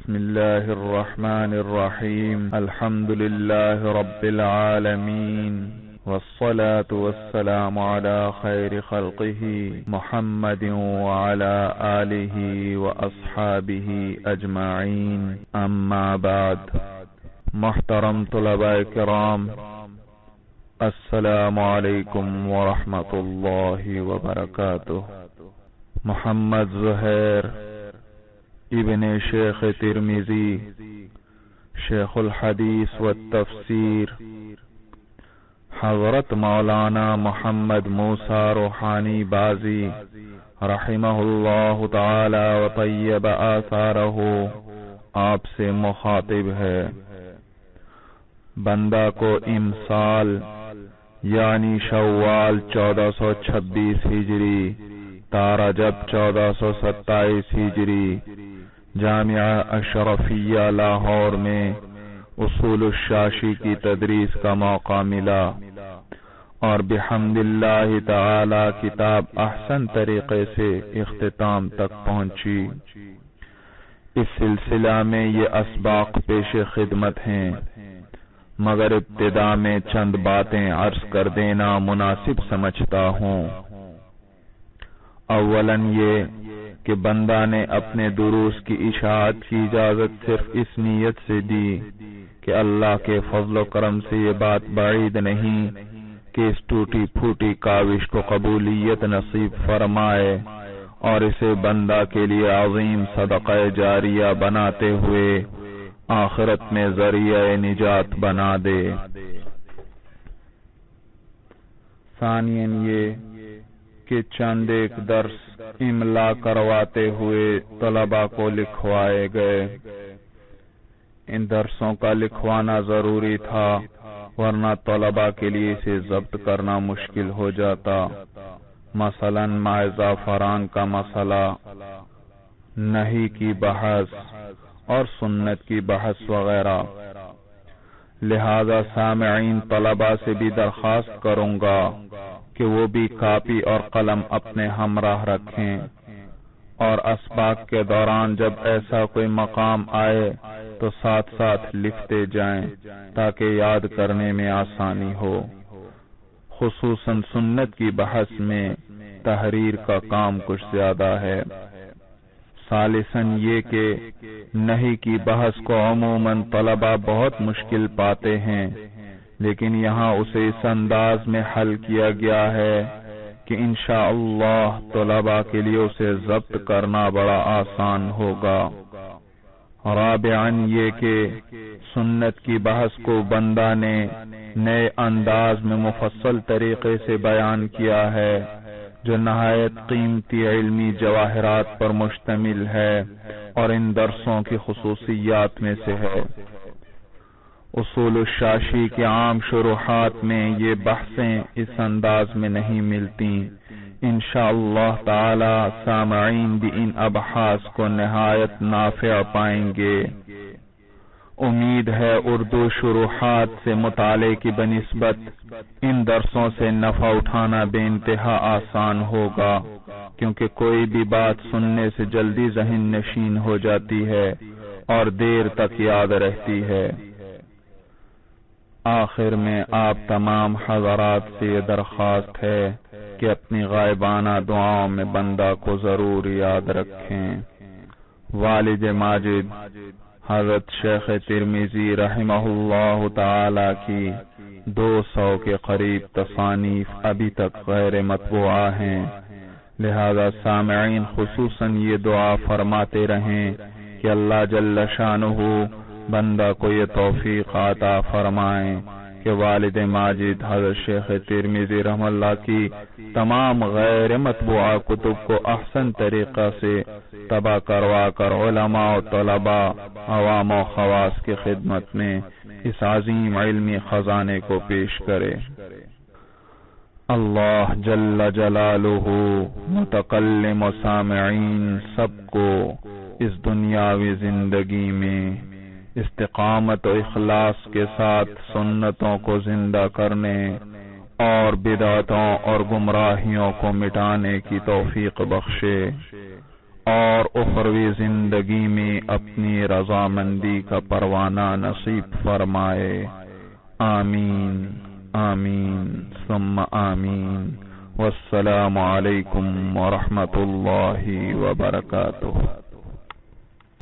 بسم الله الرحمن الرحيم الحمد لله رب العالمين والصلاة والسلام على خير خلقه محمد وعلى آله وأصحابه أجمعين أما بعد محترم طلباء کرام السلام علیکم ورحمۃ اللہ وبرکاتہ۔ محمد زہیر ابن شیخ ترمذی شیخ الحدیث والتفسیر حضرت مولانا محمد موسیٰ روحانی بازی رحمہ اللہ تعالی وطیب آثارہ آپ سے مخاطب ہے۔ بندہ کو امسال یعنی شوال 1426 ہجری تا رجب 1427 ہجری جامعہ اشرفیہ لاہور میں اصول الشاشی کی تدریس کا موقع ملا اور بحمد اللہ تعالی کتاب احسن طریقے سے اختتام تک پہنچی۔ اس سلسلہ میں یہ اسباق پیش خدمت ہیں، مگر ابتدا میں چند باتیں عرض کر دینا مناسب سمجھتا ہوں۔ اولاً یہ کہ بندہ نے اپنے دروس کی اشاعت کی اجازت صرف اس نیت سے دی کہ اللہ کے فضل و کرم سے یہ بات بعید نہیں کہ اس ٹوٹی پھوٹی کاوش کو قبولیت نصیب فرمائے اور اسے بندہ کے لیے عظیم صدقہ جاریہ بناتے ہوئے آخرت میں ذریعہ نجات بنا دے۔ ثانیاً یہ کہ چند ایک درس املا کرواتے ہوئے طلباء کو لکھوائے گئے۔ ان درسوں کا لکھوانا ضروری تھا، ورنہ طلباء کے لیے اسے ضبط کرنا مشکل ہو جاتا۔ مثلاً ماء زعفران کا مسئلہ، نہی کی بحث اور سنت کی بحث وغیرہ۔ لہذا سامعین طلباء سے بھی درخواست کروں گا کہ وہ بھی کاپی اور قلم اپنے ہمراہ رکھیں اور اسباق کے دوران جب ایسا کوئی مقام آئے تو ساتھ ساتھ لکھتے جائیں تاکہ یاد کرنے میں آسانی ہو۔ خصوصاً سنت کی بحث میں تحریر کا کام کچھ زیادہ ہے۔ ثالثاً یہ کہ نہی کی بحث کو عموماً طلباء بہت مشکل پاتے ہیں، لیکن یہاں اسے اس انداز میں حل کیا گیا ہے کہ انشاءاللہ طلباء کے لیے اسے ضبط کرنا بڑا آسان ہوگا۔ رابعاً یہ کہ سنت کی بحث کو بندہ نے نئے انداز میں مفصل طریقے سے بیان کیا ہے جو نہایت قیمتی علمی جواہرات پر مشتمل ہے اور ان درسوں کی خصوصیات میں سے ہے۔ اصول الشاشی کے عام شروحات میں یہ بحثیں اس انداز میں نہیں ملتی۔ انشاءاللہ تعالی سامعین بھی ان ابحاث کو نہایت نافع پائیں گے۔ امید ہے اردو شروحات سے مطالعے کی بنسبت ان درسوں سے نفع اٹھانا بے انتہا آسان ہوگا، کیونکہ کوئی بھی بات سننے سے جلدی ذہن نشین ہو جاتی ہے اور دیر تک یاد رہتی ہے۔ آخر میں آپ تمام حضرات سے یہ درخواست ہے کہ اپنی غائبانہ دعاؤں میں بندہ کو ضرور یاد رکھیں۔ والد ماجد حضرت شیخ ترمذی رحمہ اللہ تعالی کی 200 کے قریب تصانیف ابھی تک غیر مطبوعہ ہیں، لہذا سامعین خصوصاً یہ دعا فرماتے رہیں کہ اللہ جل شانہ بندہ کو یہ توفیق عطا فرمائیں کہ والد ماجد حضرت شیخ ترمذی رحمہ اللہ کی تمام غیر مطبوعہ کتب کو احسن طریقہ سے طبع کروا کر علماء و طلباء عوام و خواص کی خدمت میں اس عظیم علمی خزانے کو پیش کرے۔ اللہ جل جلالہ متکلم و سامعین سب کو اس دنیاوی زندگی میں استقامت و اخلاص کے ساتھ سنتوں کو زندہ کرنے اور بدعتوں اور گمراہیوں کو مٹانے کی توفیق بخشے۔ اور اخروی زندگی میں اپنی رضامندی کا پروانہ نصیب فرمائے. آمین آمین ثم آمین. والسلام علیکم ورحمۃ اللہ وبرکاتہ.